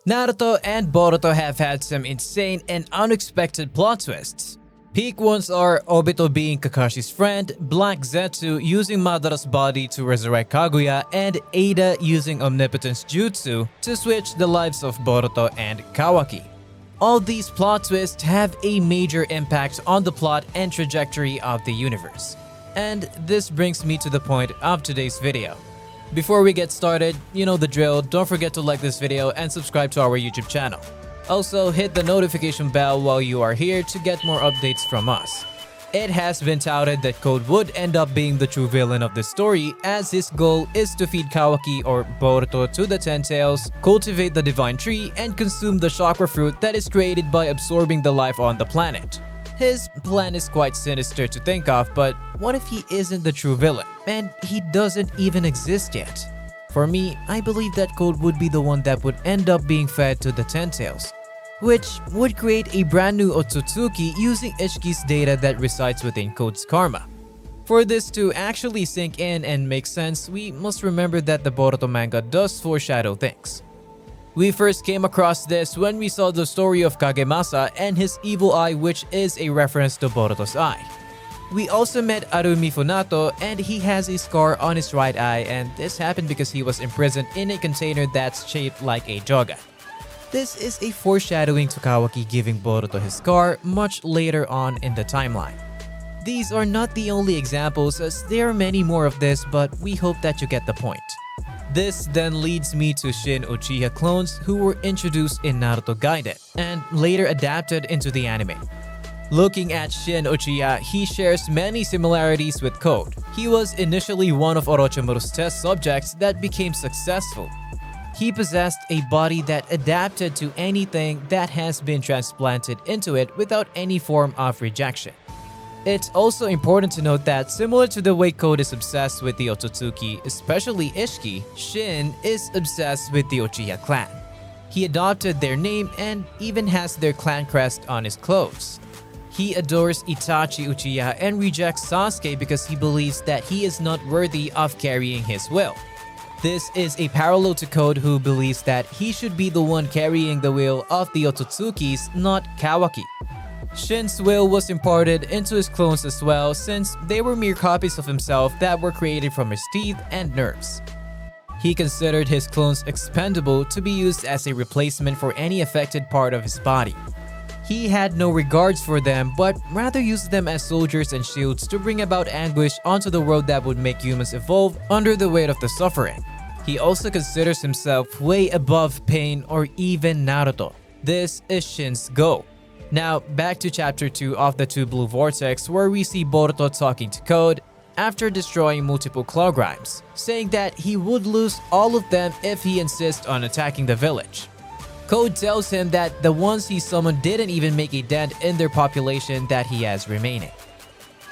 Naruto and Boruto have had some insane and unexpected plot twists. Peak ones are Obito being Kakashi's friend, Black Zetsu using Madara's body to resurrect Kaguya, and Eida using omnipotence Jutsu to switch the lives of Boruto and Kawaki. All these plot twists have a major impact on the plot and trajectory of the universe. And this brings me to the point of today's video. Before we get started, you know the drill, don't forget to like this video and subscribe to our YouTube channel. Also, hit the notification bell while you are here to get more updates from us. It has been touted that Code would end up being the true villain of the story, as his goal is to feed Kawaki or Boruto to the Ten Tails, cultivate the Divine Tree, and consume the chakra fruit that is created by absorbing the life on the planet. His plan is quite sinister to think of, but what if he isn't the true villain, and he doesn't even exist yet? For me, I believe that Code would be the one that would end up being fed to the Ten Tails, which would create a brand new Otsutsuki using Isshiki's data that resides within Code's karma. For this to actually sink in and make sense, we must remember that the Boruto manga does foreshadow things. We first came across this when we saw the story of Kagemasa and his evil eye, which is a reference to Boruto's eye. We also met Arumi Funato, and he has a scar on his right eye, and this happened because he was imprisoned in a container that's shaped like a Jogan. This is a foreshadowing to Kawaki giving Boruto his scar much later on in the timeline. These are not the only examples, as there are many more of this, but we hope that you get the point. This then leads me to Shin Uchiha clones who were introduced in Naruto Gaiden and later adapted into the anime. Looking at Shin Uchiha, he shares many similarities with Code. He was initially one of Orochimaru's test subjects that became successful. He possessed a body that adapted to anything that has been transplanted into it without any form of rejection. It's also important to note that similar to the way Code is obsessed with the Otsutsuki, especially Isshiki, Shin is obsessed with the Uchiha clan. He adopted their name and even has their clan crest on his clothes. He adores Itachi Uchiha and rejects Sasuke because he believes that he is not worthy of carrying his will. This is a parallel to Code, who believes that he should be the one carrying the will of the Otsutsukis, not Kawaki. Shin's will was imparted into his clones as well, since they were mere copies of himself that were created from his teeth and nerves. He considered his clones expendable to be used as a replacement for any affected part of his body. He had no regards for them, but rather used them as soldiers and shields to bring about anguish onto the world that would make humans evolve under the weight of the suffering. He also considers himself way above pain or even Naruto. This is Shin's goal. Now, back to chapter 2 of the Two Blue Vortex, where we see Boruto talking to Code after destroying multiple claw grimes, saying that he would lose all of them if he insists on attacking the village. Code tells him that the ones he summoned didn't even make a dent in their population that he has remaining.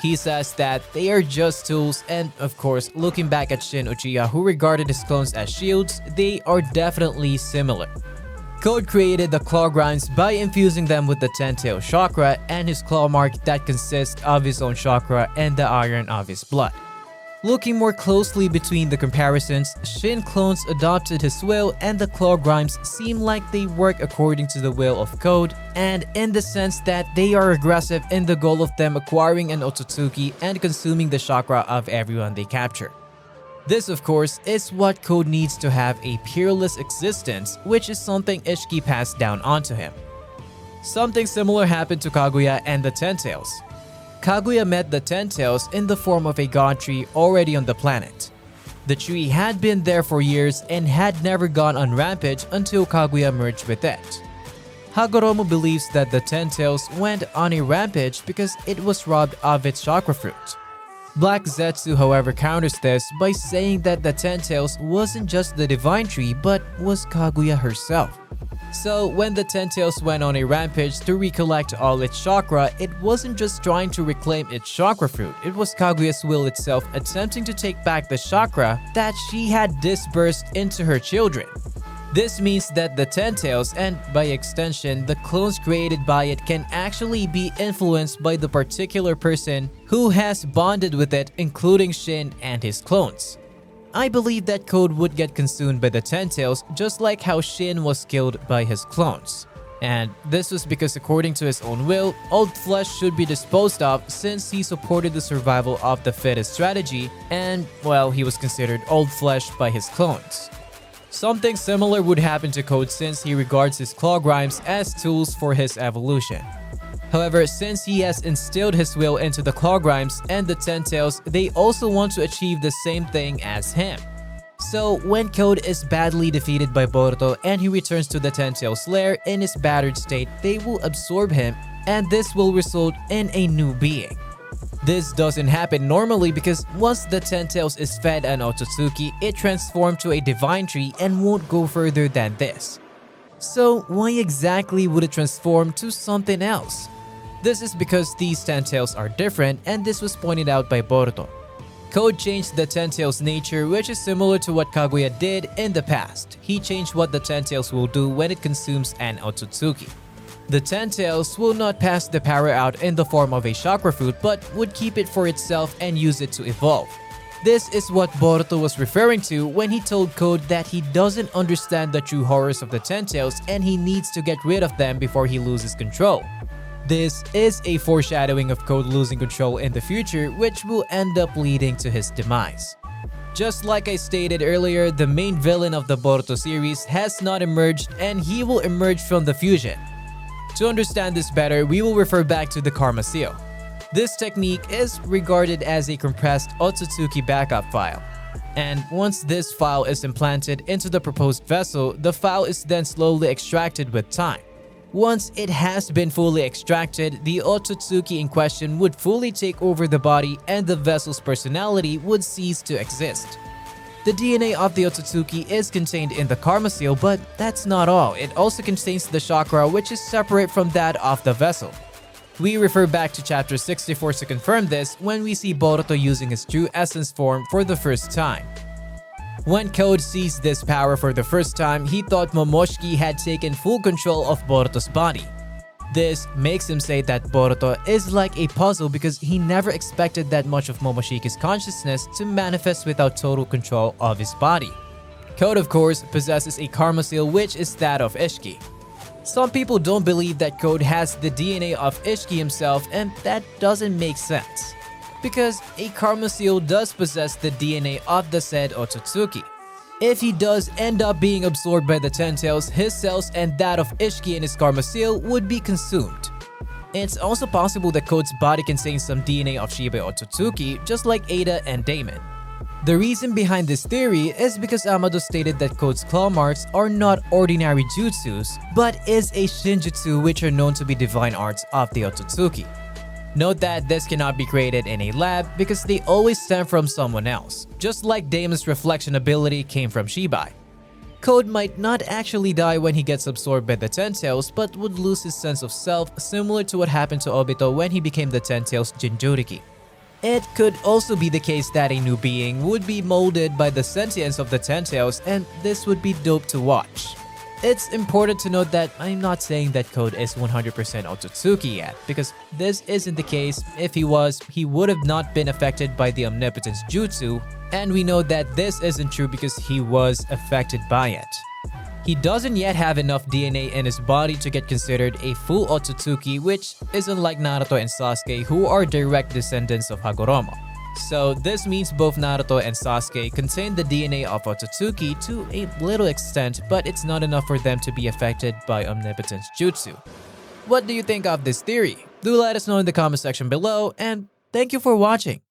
He says that they are just tools, and of course, looking back at Shin Uchiha, who regarded his clones as shields, they are definitely similar. Code created the claw grinds by infusing them with the Ten-Tail chakra and his claw mark that consists of his own chakra and the iron of his blood. Looking more closely between the comparisons, Shin clones adopted his will, and the claw grimes seem like they work according to the will of Code, and in the sense that they are aggressive in the goal of them acquiring an Otsutsuki and consuming the chakra of everyone they capture. This, of course, is what Code needs to have a peerless existence, which is something Isshiki passed down onto him. Something similar happened to Kaguya and the Ten Tails. Kaguya met the Ten Tails in the form of a god tree already on the planet. The tree had been there for years and had never gone on rampage until Kaguya merged with it. Hagoromo believes that the Ten Tails went on a rampage because it was robbed of its chakra fruit. Black Zetsu, however, counters this by saying that the Ten Tails wasn't just the Divine Tree but was Kaguya herself. So when the Ten Tails went on a rampage to recollect all its chakra, it wasn't just trying to reclaim its chakra fruit, it was Kaguya's will itself attempting to take back the chakra that she had dispersed into her children. This means that the Ten Tails, and by extension the clones created by it, can actually be influenced by the particular person who has bonded with it, including Shin and his clones. I believe that Code would get consumed by the Ten Tails just like how Shin was killed by his clones. And this was because according to his own will, old flesh should be disposed of since he supported the survival of the fittest strategy and, well, he was considered old flesh by his clones. Something similar would happen to Code since he regards his claw grinds as tools for his evolution. However, since he has instilled his will into the claw grinds and the Ten Tails, they also want to achieve the same thing as him. So, when Code is badly defeated by Boruto and he returns to the Ten Tails lair in his battered state, they will absorb him and this will result in a new being. This doesn't happen normally because once the Ten Tails is fed an Otsutsuki, it transforms to a divine tree and won't go further than this. So, why exactly would it transform to something else? This is because these Ten Tails are different and this was pointed out by Boruto. Code changed the Ten Tails' nature, which is similar to what Kaguya did in the past. He changed what the Ten Tails will do when it consumes an Otsutsuki. The Ten Tails will not pass the power out in the form of a chakra fruit but would keep it for itself and use it to evolve. This is what Boruto was referring to when he told Code that he doesn't understand the true horrors of the Ten Tails and he needs to get rid of them before he loses control. This is a foreshadowing of Code losing control in the future, which will end up leading to his demise. Just like I stated earlier, the main villain of the Boruto series has not emerged and he will emerge from the fusion. To understand this better, we will refer back to the Karma Seal. This technique is regarded as a compressed Otsutsuki backup file. And once this file is implanted into the proposed vessel, the file is then slowly extracted with time. Once it has been fully extracted, the Otsutsuki in question would fully take over the body and the vessel's personality would cease to exist. The DNA of the Otsutsuki is contained in the Karma Seal, but that's not all. It also contains the chakra, which is separate from that of the vessel. We refer back to chapter 64 to confirm this when we see Boruto using his true essence form for the first time. When Code sees this power for the first time, he thought Momoshiki had taken full control of Boruto's body. This makes him say that Boruto is like a puzzle because he never expected that much of Momoshiki's consciousness to manifest without total control of his body. Code, of course, possesses a Karma Seal which is that of Isshiki. Some people don't believe that Code has the DNA of Isshiki himself, and that doesn't make sense. Because a Karma Seal does possess the DNA of the said Otsutsuki. If he does end up being absorbed by the Ten Tails, his cells and that of Isshiki in his Karma Seal would be consumed. It's also possible that Code's body contains some DNA of Shiba Otsutsuki, just like Eida and Damon. The reason behind this theory is because Amado stated that Code's claw marks are not ordinary jutsus, but is a shinjutsu which are known to be divine arts of the Otsutsuki. Note that this cannot be created in a lab because they always stem from someone else, just like Damon's reflection ability came from Shibai. Code might not actually die when he gets absorbed by the Ten Tails, but would lose his sense of self, similar to what happened to Obito when he became the Ten Tails Jinchuriki. It could also be the case that a new being would be molded by the sentience of the Ten Tails, and this would be dope to watch. It's important to note that I'm not saying that Code is 100% Otsutsuki yet, because this isn't the case. If he was, he would have not been affected by the omnipotence jutsu, and we know that this isn't true because he was affected by it. He doesn't yet have enough DNA in his body to get considered a full Otsutsuki, which isn't like Naruto and Sasuke, who are direct descendants of Hagoromo. So this means both Naruto and Sasuke contain the DNA of Otsutsuki to a little extent, but it's not enough for them to be affected by omnipotence jutsu. What do you think of this theory? Do let us know in the comment section below, and thank you for watching.